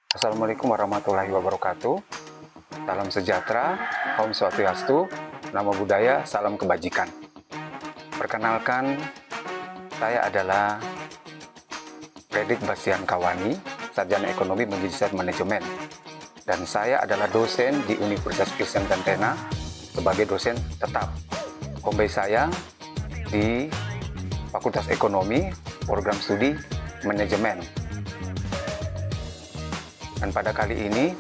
Assalamualaikum warahmatullahi wabarakatuh. Salam sejahtera, Om Swastiastu, Namo Buddhaya, salam kebajikan. Perkenalkan, saya adalah Fredrik Bastian Kawani, Sarjana Ekonomi Manajemen Manajemen. Dan saya adalah dosen di Universitas Kristen Tentena sebagai dosen tetap. Home base saya di Fakultas Ekonomi, Program Studi Manajemen. Dan pada kali ini,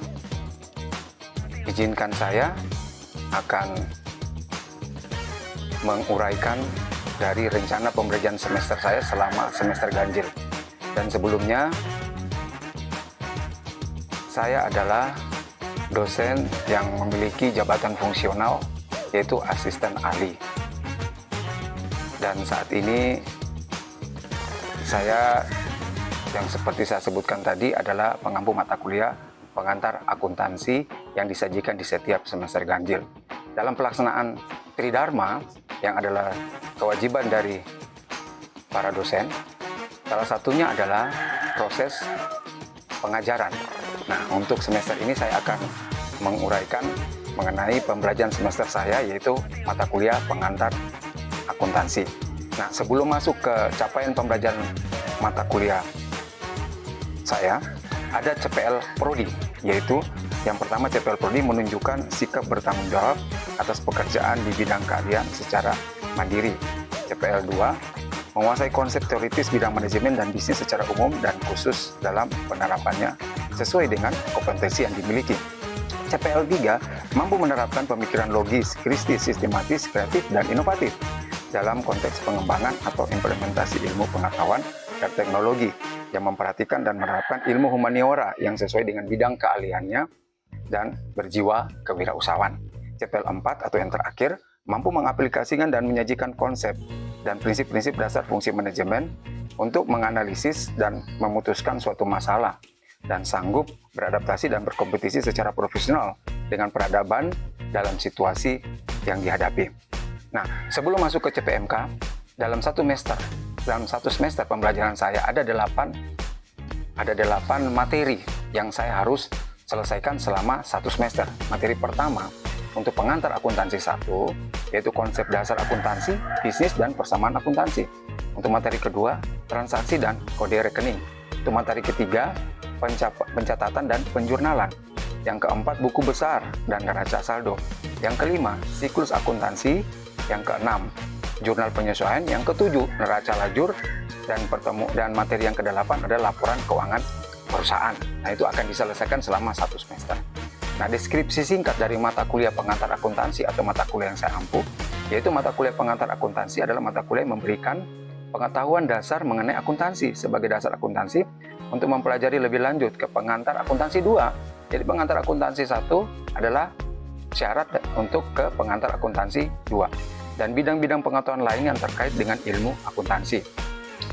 izinkan saya akan menguraikan dari rencana pembelajaran semester saya selama semester ganjil. Dan sebelumnya, saya adalah dosen yang memiliki jabatan fungsional, yaitu asisten ahli. Dan saat ini, saya yang seperti saya sebutkan tadi adalah pengampu mata kuliah pengantar akuntansi yang disajikan di setiap semester ganjil. Dalam pelaksanaan Tridharma yang adalah kewajiban dari para dosen, salah satunya adalah proses pengajaran. Nah, untuk semester ini saya akan menguraikan mengenai pembelajaran semester saya, yaitu mata kuliah pengantar akuntansi. Nah, sebelum masuk ke capaian pembelajaran mata kuliah saya, ada CPL Prodi, yaitu yang pertama CPL Prodi menunjukkan sikap bertanggung jawab atas pekerjaan di bidang keahlian secara mandiri. CPL 2 menguasai konsep teoritis bidang manajemen dan bisnis secara umum dan khusus dalam penerapannya sesuai dengan kompetensi yang dimiliki. CPL 3 mampu menerapkan pemikiran logis, kritis, sistematis, kreatif, dan inovatif dalam konteks pengembangan atau implementasi ilmu pengetahuan dan teknologi yang memperhatikan dan menerapkan ilmu humaniora yang sesuai dengan bidang keahliannya dan berjiwa kewirausahaan. CPL 4 atau yang terakhir mampu mengaplikasikan dan menyajikan konsep dan prinsip-prinsip dasar fungsi manajemen untuk menganalisis dan memutuskan suatu masalah dan sanggup beradaptasi dan berkompetisi secara profesional dengan peradaban dalam situasi yang dihadapi. Nah, sebelum masuk ke CPMK, dalam satu semester pembelajaran saya ada 8 materi yang saya harus selesaikan selama satu semester. Materi pertama untuk pengantar akuntansi 1, yaitu konsep dasar akuntansi, bisnis, dan persamaan akuntansi. Untuk materi kedua, transaksi dan kode rekening. Untuk materi ketiga, pencatatan dan penjurnalan. Yang keempat, buku besar dan neraca saldo. Yang kelima, siklus akuntansi. Yang keenam, jurnal penyesuaian. Yang ketujuh, neraca lajur. Dan materi yang kedelapan adalah laporan keuangan perusahaan. Nah, itu akan diselesaikan selama satu semester. Nah, deskripsi singkat dari mata kuliah pengantar akuntansi atau mata kuliah yang saya ampuh, yaitu mata kuliah pengantar akuntansi adalah mata kuliah yang memberikan pengetahuan dasar mengenai akuntansi sebagai dasar akuntansi untuk mempelajari lebih lanjut ke pengantar akuntansi 2. Jadi pengantar akuntansi 1 adalah syarat untuk ke pengantar akuntansi 2. Dan bidang-bidang pengetahuan lain yang terkait dengan ilmu akuntansi.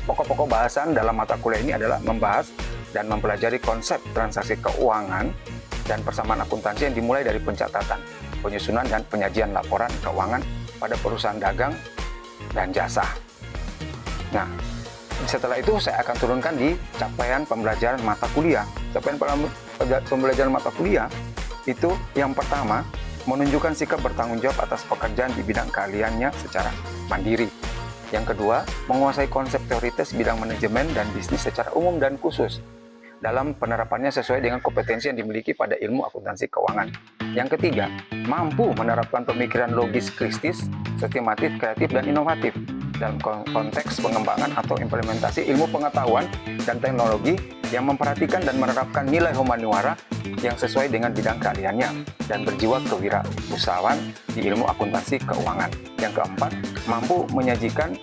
Pokok-pokok bahasan dalam mata kuliah ini adalah membahas dan mempelajari konsep transaksi keuangan dan persamaan akuntansi yang dimulai dari pencatatan, penyusunan, dan penyajian laporan keuangan pada perusahaan dagang dan jasa. Nah, setelah itu saya akan turunkan di capaian pembelajaran mata kuliah. Capaian pembelajaran mata kuliah itu yang pertama, menunjukkan sikap bertanggung jawab atas pekerjaan di bidang keahliannya secara mandiri. Yang kedua, menguasai konsep teoritis bidang manajemen dan bisnis secara umum dan khusus dalam penerapannya sesuai dengan kompetensi yang dimiliki pada ilmu akuntansi keuangan. Yang ketiga, mampu menerapkan pemikiran logis, kritis, sistematis, kreatif, dan inovatif dalam konteks pengembangan atau implementasi ilmu pengetahuan dan teknologi yang memperhatikan dan menerapkan nilai humaniora yang sesuai dengan bidang keahliannya dan berjiwa kewirausahaan di ilmu akuntansi keuangan. Yang keempat, mampu menyajikan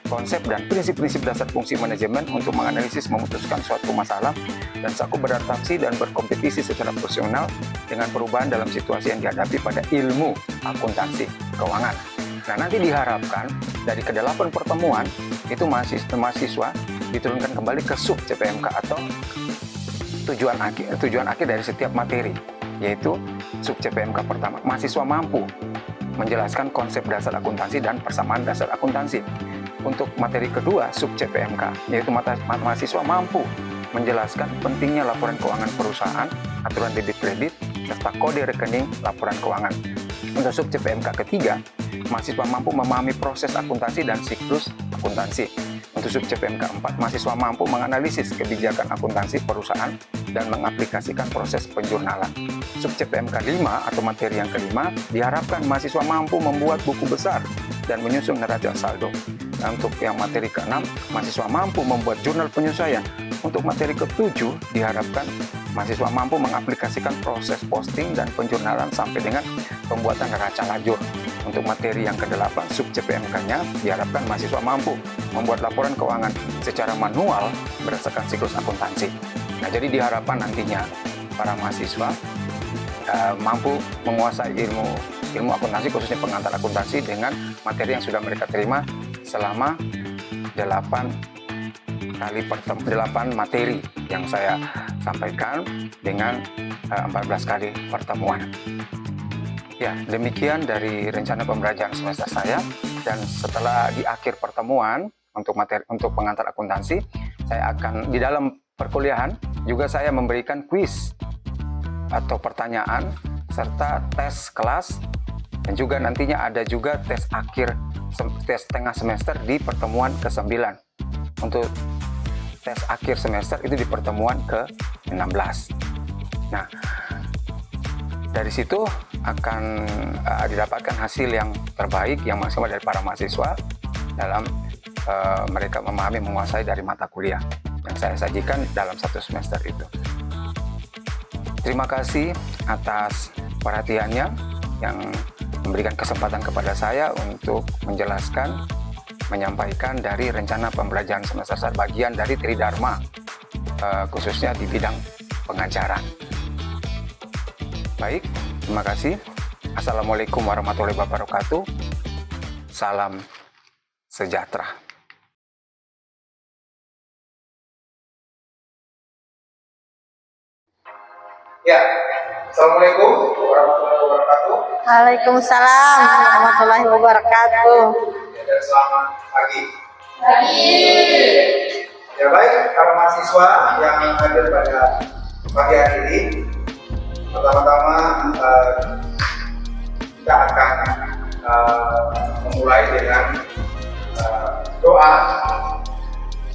konsep dan prinsip-prinsip dasar fungsi manajemen untuk menganalisis, memutuskan suatu masalah, dan sanggup beradaptasi dan berkompetisi secara profesional dengan perubahan dalam situasi yang dihadapi pada ilmu akuntansi keuangan. Nah, nanti diharapkan dari ke-8 pertemuan itu mahasiswa diturunkan kembali ke sub CPMK atau tujuan akhir dari setiap materi, yaitu sub CPMK pertama. Mahasiswa mampu menjelaskan konsep dasar akuntansi dan persamaan dasar akuntansi. Untuk materi kedua, sub CPMK, yaitu mahasiswa mampu menjelaskan pentingnya laporan keuangan perusahaan, aturan debit kredit, serta kode rekening laporan keuangan. Untuk sub CPMK ketiga, mahasiswa mampu memahami proses akuntansi dan siklus akuntansi. Untuk sub CPMK 4, mahasiswa mampu menganalisis kebijakan akuntansi perusahaan dan mengaplikasikan proses penjurnalan. Sub CPMK 5 atau materi yang kelima, diharapkan mahasiswa mampu membuat buku besar dan menyusun neraca saldo. Dan untuk yang materi ke-6, mahasiswa mampu membuat jurnal penyesuaian. Untuk materi ke-7, diharapkan mahasiswa mampu mengaplikasikan proses posting dan penjurnalan sampai dengan pembuatan neraca lajur. Untuk materi yang ke-8, sub CPMK-nya, diharapkan mahasiswa mampu membuat laporan keuangan secara manual berdasarkan siklus akuntansi. Nah, jadi diharapkan nantinya para mahasiswa mampu menguasai ilmu akuntansi, khususnya pengantar akuntansi, dengan materi yang sudah mereka terima selama 8 materi yang saya sampaikan dengan 14 kali pertemuan. Ya, demikian dari rencana pembelajaran semester saya. Dan setelah di akhir pertemuan untuk pengantar akuntansi, saya akan di dalam perkuliahan juga saya memberikan kuis atau pertanyaan serta tes kelas, dan juga nantinya ada juga tes tengah semester di pertemuan ke-9. Untuk tes akhir semester itu di pertemuan ke-16. Nah, dari situ akan didapatkan hasil yang terbaik, yang maksimal dari para mahasiswa dalam mereka memahami, menguasai dari mata kuliah yang saya sajikan dalam 1 semester itu. Terima kasih atas perhatiannya yang memberikan kesempatan kepada saya untuk menjelaskan, menyampaikan dari rencana pembelajaran semester bagian dari Tridharma, khususnya di bidang pengajaran. Baik, terima kasih. Assalamualaikum warahmatullahi wabarakatuh. Salam sejahtera. Ya, Assalamualaikum warahmatullahi wabarakatuh. Waalaikumsalam warahmatullahi wabarakatuh. Dan selamat pagi. Ya baik, para mahasiswa yang hadir pada pagi hari ini, pertama-tama kita akan memulai dengan doa.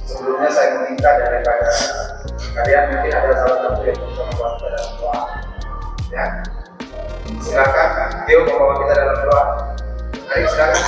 Sebelumnya saya meminta daripada kalian mungkin ada salah satu yang bisa membuat kita dalam doa. Ya, silakan. Dia membawa kita dalam doa. Mari silakan.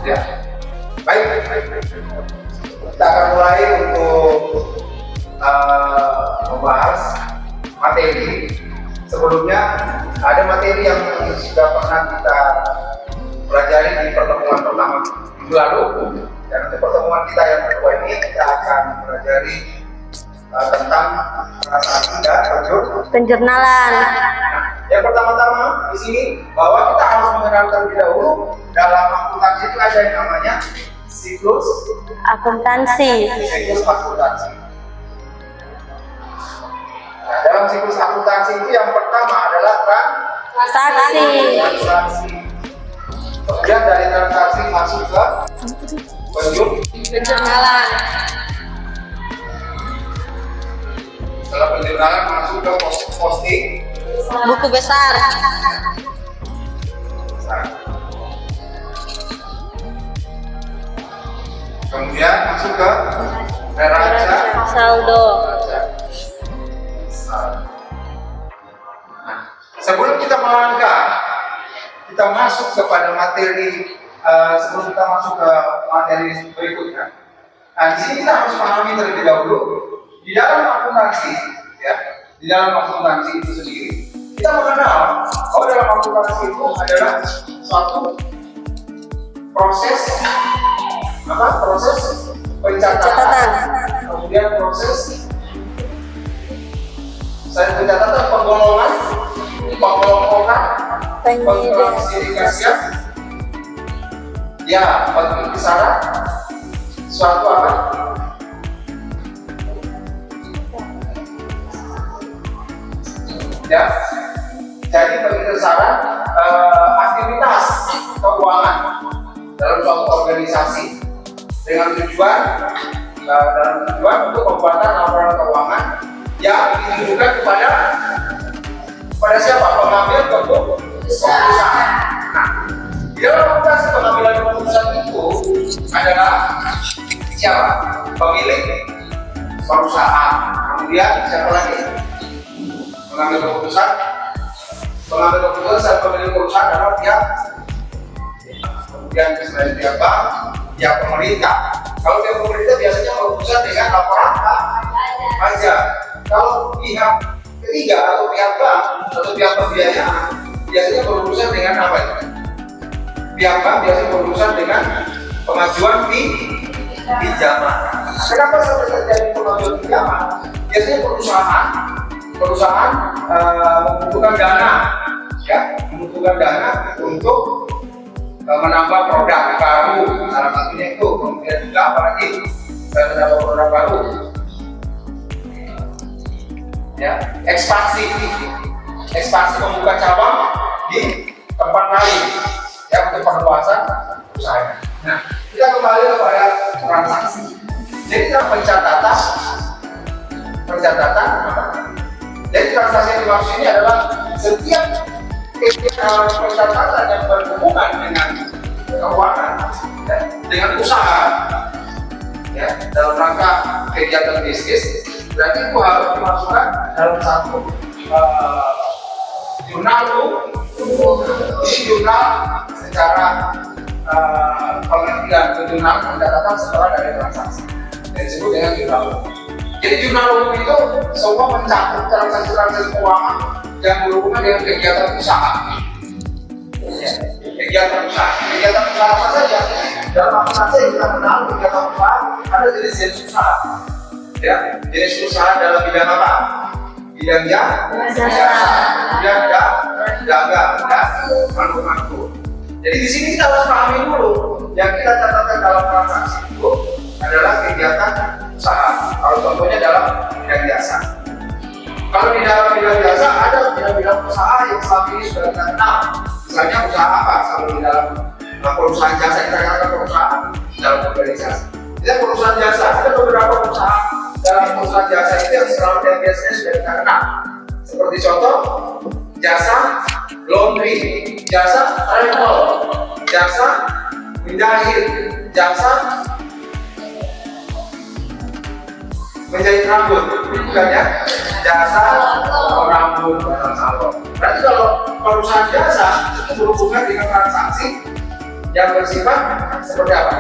Ya, baik. Kita akan mulai untuk membahas materi. Sebelumnya ada materi yang sudah pernah kita pelajari di pertemuan pertama minggu lalu, dan untuk pertemuan kita yang kedua ini kita akan pelajari tentang transaksi dan Penjurnalan. Yang pertama-tama di sini bahwa kita harus mengenal terlebih dahulu dalam akuntansi itu ada yang namanya siklus Akuntansi. akuntansi. Nah, dalam siklus akuntansi itu yang pertama adalah Transaksi. Kemudian dari transaksi masuk ke Penjurnalan. setelah penjurnalan masuk ke posting. Buku besar. Kemudian masuk ke neraca Saldo. Nah, sebelum kita melangkah, kita masuk kepada materi. Sebelum kita masuk ke materi berikutnya, nah di sini kita harus pahami terlebih dahulu di dalam akuntansi, ya, di dalam akuntansi itu sendiri kita mengenal bahwa dalam akuntansi itu adalah suatu proses pencatatan. kemudian proses saya pencatatan penggolongan orang, pengklasifikasian, ya, pengkisaran, suatu apa? Ya, jadi pengkisaran aktivitas keuangan dalam suatu organisasi dengan tujuan untuk pembuatan laporan keuangan yang ditujukan kepada siapa? Pengambil keputusan. Nah, di dalam proses pengambilan keputusan itu adalah siapa? Pemilik perusahaan. Kemudian siapa lagi? Pengambil keputusan dan pemilik perusahaan adalah pihak. Kemudian selain pihak bank, pihak pemerintah. Kalau pihak pemerintah biasanya berurusan dengan laporan pajak. Kalau pihak ketiga atau pihak bank atau pihak pembiayaan biasanya berurusan dengan apa ya? Pihak bank biasanya berurusan dengan pengajuan pinjaman. Kenapa sampai terjadi pengajuan pinjaman? Biasanya perusahaan membutuhkan dana, ya, membutuhkan dana untuk menambah produk baru, salah satunya itu. Kemudian juga apalagi menambah produk baru, ya, ekspansi membuka cabang di tempat lain, ya, untuk perluasan usahanya. Nah, kita kembali kepada transaksi. Jadi dalam pencatatan apa? Jadi transaksi yang dimaksud ini adalah setiap pencatatan yang berhubungan dengan keuangan, ya, dengan usaha, ya, dalam rangka kegiatan bisnis, berarti itu harus dimasukkan dalam satu jurnal secara pengertian jurnal pencatatan setelah dari transaksi, yang disebut dengan jurnal. Jadi jurnal umum itu semua mencakup transaksi keuangan yang berhubungan dengan kegiatan usaha. Ya, kegiatan usaha apa saja? Dalam akuntansi yang kita kenal kegiatan usaha ada jenis usaha. Ya, jenis usaha dalam bidang apa? Bidang jasa, kemudian dagang dan manufaktur. Jadi di sini kita harus pahami dulu yang kita catatkan dalam transaksi itu adalah kegiatan usaha. Kalau contohnya dalam bidang jasa. Kalau di dalam bidang jasa ada bidang usaha yang selama ini sudah kita kenal. Misalnya usaha apa? Kalau di dalam perusahaan jasa kita katakan perusahaan dalam organisasi. Jadi perusahaan jasa ada beberapa usaha dalam perusahaan jasa itu yang selalu dan biasanya sudah kita kenal. Seperti contoh jasa laundry, jasa travel, jasa menjahit, jasa menjahit rambut, bukan ya? Jasa rambut dan salon. Berarti kalau perusahaan jasa itu berhubungan dengan transaksi yang bersifat seperti apa?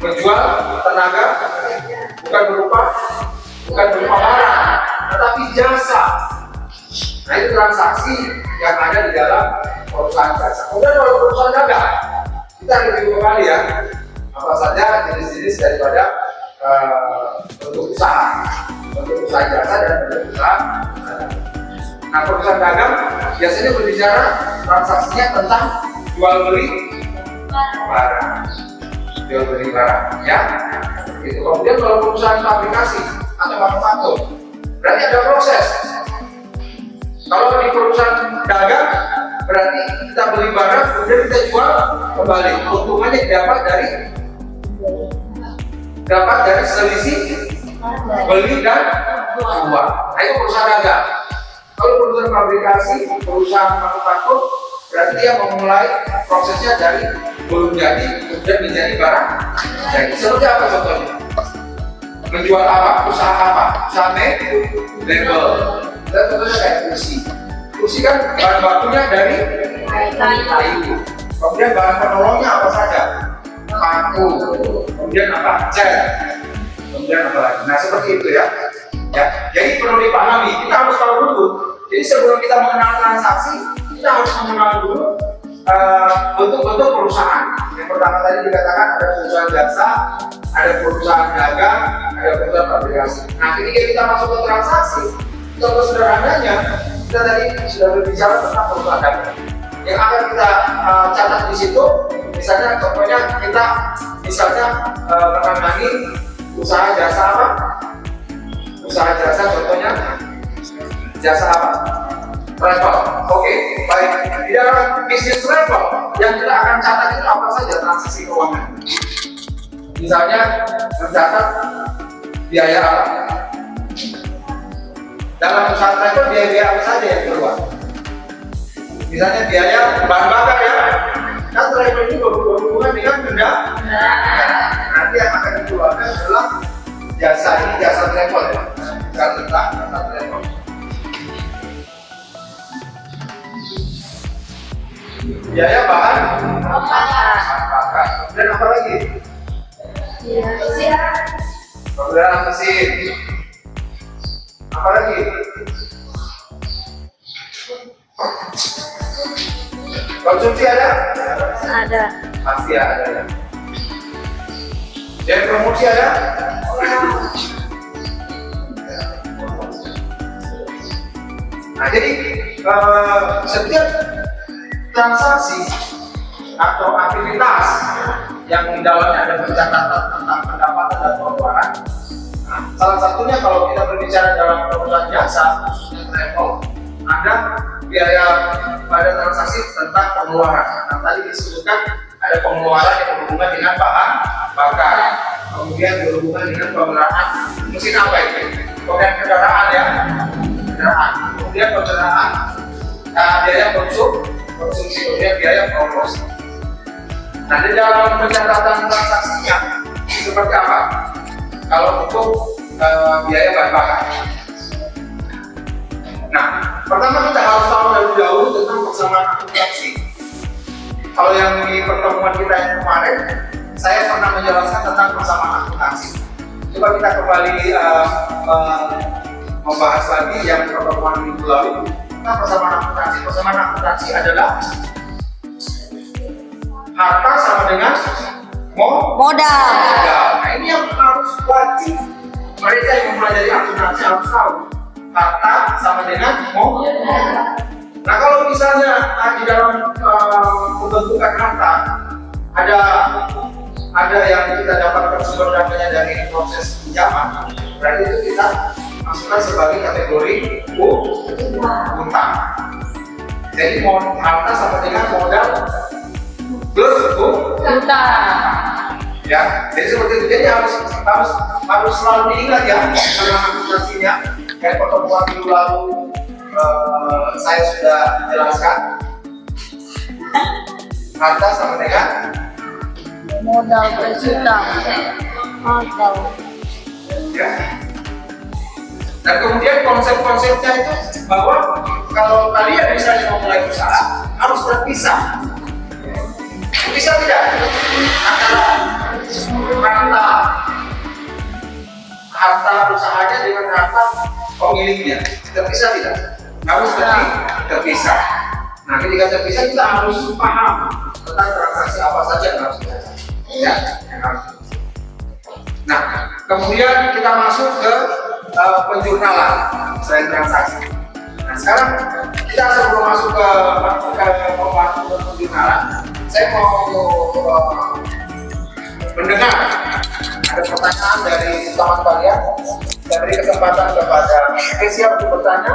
Menjual tenaga, bukan berupa barang, tetapi jasa. Nah, itu transaksi yang ada di dalam perusahaan jasa. Kemudian kalau perusahaan dagang, kita review kembali ya, apa saja jenis-jenis daripada bentuk usaha jasa dan bentuk usaha. Nah, perusahaan dagang biasanya berbicara transaksinya tentang jual beli barang, ya. Itu. Kemudian kalau perusahaan fabrikasi atau manufaktur, berarti ada proses. Kalau di perusahaan dagang, berarti kita beli barang kemudian kita jual kembali. Keuntungannya dapat dari selisih beli dan jual. Nah, itu perusahaan dagang. Kalau perusahaan fabrikasi, perusahaan manufaktur, berarti dia memulai prosesnya dari belum jadi kemudian menjadi barang. Jadi seperti apa contohnya? Menjual apa? Usaha apa? Usaha label. Dan contohnya kayak kursi. Kursi kan bahan bakunya dari kayu. Kemudian bahan penolongnya apa saja? Paku. Kemudian apa? Cat. Kemudian apa lagi? Nah, seperti itu ya. Ya, jadi perlu dipahami. Kita harus tahu dulu. Jadi sebelum kita mengenal transaksi, kita harus mengenal dulu bentuk-bentuk perusahaan. yang pertama tadi dikatakan ada perusahaan jasa, ada perusahaan dagang, ada perusahaan aplikasi. Nah, ketika kita masuk ke transaksi, contoh sederhananya, kita tadi sudah berbicara tentang perusahaan dagang. Yang akan kita catat di situ, misalnya contohnya kita menangani usaha jasa apa? Usaha jasa contohnya jasa apa? Travel. Oke, baik. Di dalam bisnis travel yang kita akan catat itu apa saja transaksi keuangan. Misalnya mencatat biaya apa? Dalam usaha travel biaya apa saja yang keluar? Misalnya biaya bahan bakar ya. Kan travel itu berhubungan dengan benda. Nanti yang akan dikeluarkan adalah jasa ini jasa travel ya. Jasa travel. Biaya bahan bakar. Dan apa lagi? Penggunaan mesin. Apa lagi? Konsumsi ada? Ada. Pasti ada ya. Dan promosi ada? Nah, jadi setiap transaksi atau aktivitas yang di dalamnya ada pencatatan tentang pendapatan dan pengeluaran. Nah, salah satunya kalau kita berbicara dalam perusahaan jasa travel, ada biaya pada transaksi tentang pengeluaran. Nah, tadi disebutkan ada pengeluaran yang berhubungan dengan bahan bakar, kemudian berhubungan dengan penggunaan mesin apa itu? Kemudian kendaraan ya, kendaraan, kemudian kendaraan, biaya konsumsi, kemudian biaya promosi. Nah, di dalam pencatatan transaksinya seperti apa? Kalau untuk biaya bahan bakar. Nah, pertama kita harus tahu lebih dahulu tentang persamaan akumulasi. Kalau yang di pertemuan kita yang kemarin, saya pernah menjelaskan tentang persamaan akumulasi. Coba kita kembali membahas lagi yang pertemuan minggu lalu tentang persamaan akumulasi. Persamaan akumulasi adalah harta sama dengan Modal. Nah, ini yang harus wajib mereka yang mempelajari akuntansi harus tahu. Harta sama dengan modal. Nah, kalau misalnya di dalam pembentukan harta ada yang kita dapatkan sumber dananya dari proses pinjaman, berarti itu kita masukkan sebagai kategori utang. Jadi harta sama dengan modal plus utang. Ya, jadi seperti itu. Jadi harus selalu diingat ya dalam akuntansinya. Kayak pertemuan minggu lalu saya sudah jelaskan harta sama dengan Modal plus utang. Modal. ya. Dan kemudian konsep-konsepnya itu bahwa kalau kalian misalnya mau mulai usaha harus terpisah. Bisa tidak antara harta usahanya dengan harta pemiliknya? Terpisah tidak? Harus terpisah. Nah, ketika terpisah kita harus paham tentang transaksi apa saja yang harus kita ya, yang harus. Nah, kemudian kita masuk ke penjurnalan selain transaksi. Nah, sekarang kita sebelum masuk ke penjurnalan, saya mau mendengar ada pertanyaan dari teman kalian. Saya beri kesempatan kepada Kesia untuk bertanya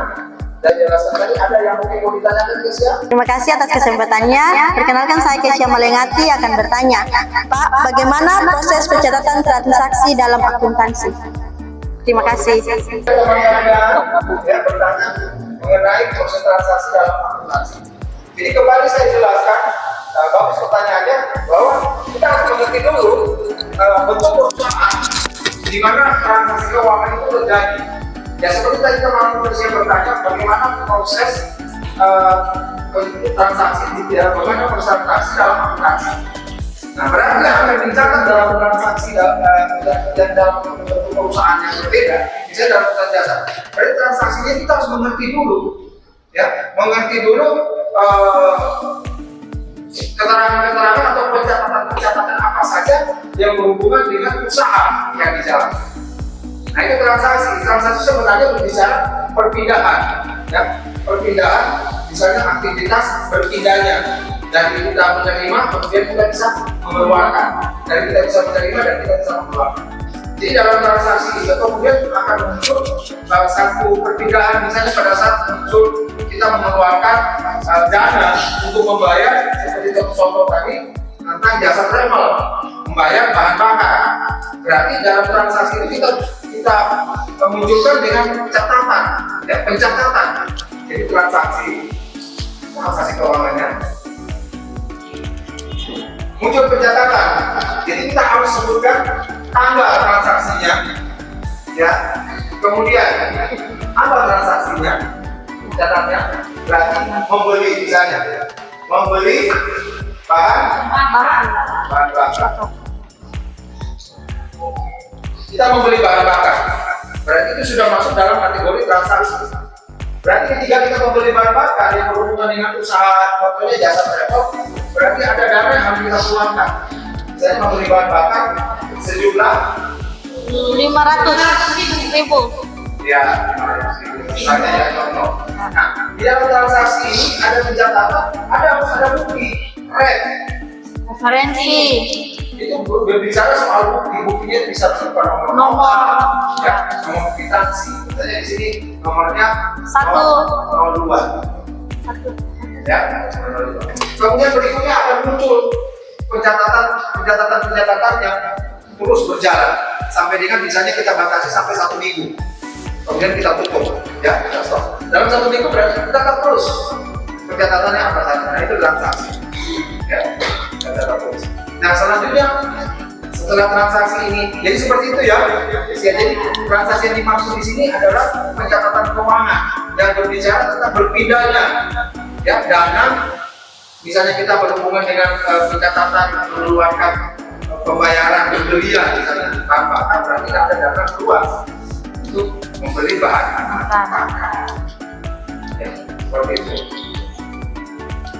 dan jelaskan tadi ada yang mungkin mau ditanyakan Kesia. Terima kasih atas kesempatannya. Perkenalkan saya Kesia Malengati akan bertanya, Pak, bagaimana proses pencatatan transaksi dalam akuntansi? Terima kasih. Teman-teman yang bertanya mengenai proses transaksi dalam akuntansi. Jadi kembali saya jelaskan, bagus pertanyaannya bahwa kita harus mengerti dulu bentuk perusahaan di mana transaksi keuangan itu terjadi. Ya seperti tadi teman-teman saya bertanya bagaimana proses transaksi bagaimana transaksi dalam akuntansi. Nah, berarti yang akan dicatat dalam transaksi dan dalam bentuk perusahaan yang berbeda, misalnya dalam perusahaan jasa. Berarti transaksinya kita harus mengerti dulu, ya, mengerti dulu keterangan-keterangan atau pencatatan-pencatatan apa saja yang berhubungan dengan usaha yang dijalankan. Nah, itu transaksi. Transaksi sebenarnya berbicara perpindahan, ya, perpindahan, misalnya aktivitas berpindahnya dari kita menerima kemudian kita bisa mengeluarkan, dari kita bisa menerima dan kita bisa mengeluarkan. Jadi dalam transaksi itu kemudian akan muncul satu perpindahan, misalnya pada saat muncul kita mengeluarkan dana untuk membayar seperti contoh tadi tentang jasa travel, membayar bahan bakar. Berarti dalam transaksi itu kita memunculkan dengan catatan, ya, pencatatan. Jadi transaksi keuangannya muncul pencatatan. Jadi kita harus sebutkan tanggal transaksinya, ya. Kemudian apa transaksinya? Catatnya berarti membeli, misalnya membeli bahan bakar. Kita membeli bahan bakar, berarti itu sudah masuk dalam kategori transaksi. Berarti ketika kita membeli bahan bakar yang berhubungan dengan usaha, contohnya jasa travel, berarti ada dana yang harus kita keluarkan. Saya membeli bahan bakar sejumlah 500.000. ya 500.000. Misalnya ya contoh. Nah, di dalam transaksi ini ada pencatatan, harus ada bukti, Referensi. itu berbicara soal bukti. Buktinya bisa berupa nomor, ya, nomor kwitansi. Misalnya di sini nomornya 1. 02. Ya. Kemudian berikutnya akan muncul pencatatan yang terus berjalan sampai dengan misalnya kita batasi sampai 1 minggu. Kemudian kita tutup, ya, kita stop. Dalam 1 minggu berarti kita akan terus pencatatannya apa saja. Nah, itu transaksi. Ya, kita catat terus. Nah, selanjutnya setelah transaksi ini, jadi seperti itu ya. Jadi transaksi yang dimaksud di sini adalah pencatatan keuangan yang berbicara tentang berpindahnya, ya, dana. Misalnya kita berhubungan dengan pencatatan mengeluarkan pembayaran pembelian, misalnya bahan bakar, berarti ada dana keluar untuk membeli bahan bakar. Ya, seperti itu.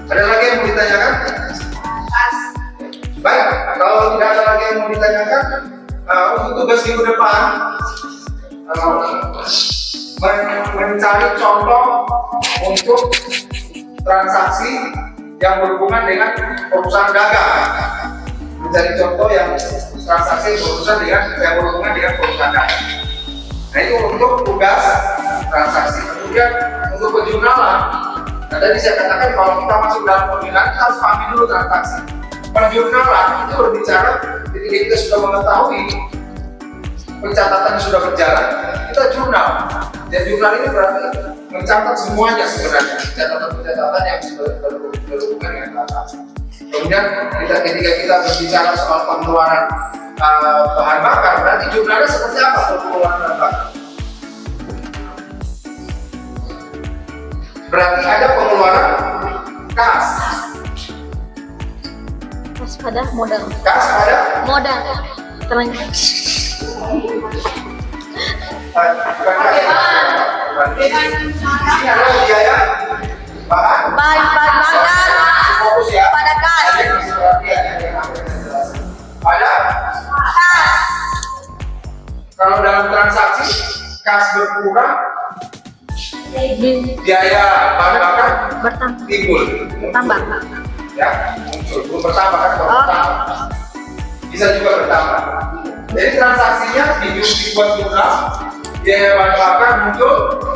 Ada lagi yang mau ditanyakan? Baik, kalau tidak ada lagi yang mau ditanyakan, untuk tugas minggu depan mencari contoh untuk transaksi yang berhubungan dengan perusahaan dagang. Mencari contoh yang transaksi yang berhubungan dengan perusahaan dagang. Nah, itu untuk tugas transaksi. Kemudian untuk penjurnalan, tadi saya katakan kalau kita masuk dalam penjurnalan kita harus pahami dulu transaksi. Penjurnalan itu berbicara ketika kita sudah mengetahui pencatatan yang sudah berjalan, kita jurnal. Dan jurnal ini berarti mencatat semuanya sebenarnya, pencatatan-pencatatan yang sudah berhubungan dengan transaksi. Kemudian ketika kita berbicara soal pengeluaran bahan bakar, berarti jurnalnya seperti apa pengeluaran bahan bakar? Berarti ada pengeluaran kas. Kas pada modal. Kas pada Modal. ini adalah biaya bahan bakar fokus ya pada kas. Pada Kas. kalau dalam transaksi kas berkurang, biaya bahan bakar timbul, Tambah. ya, muncul. Belum bertambah kan, kalau bertambah bisa juga bertambah. Jadi transaksinya dibuat jurnal, biaya bahan bakar muncul,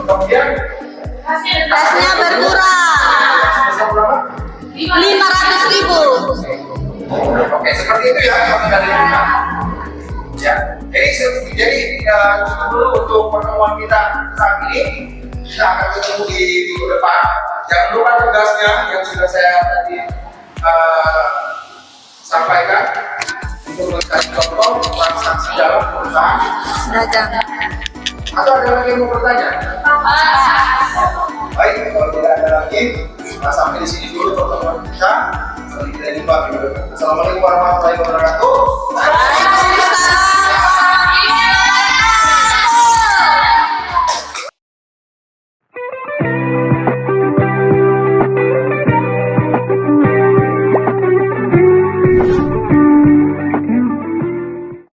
kemudian Kasnya berkurang. sebesar berapa? 500.000. Oke, seperti itu ya kalau dari jurnal. Ya, jadi cukup dulu untuk pertemuan kita saat ini. Kita akan ketemu di minggu depan. Jangan lupa tugasnya yang sudah saya tadi sampaikan untuk mencari contoh transaksi dalam perusahaan Dagang. atau ada lagi yang mau bertanya? Baik, kalau tidak ada lagi, sampai di sini dulu pertemuan kita. Sampai kita jumpa minggu depan. Assalamualaikum warahmatullahi wabarakatuh. Waalaikumsalam.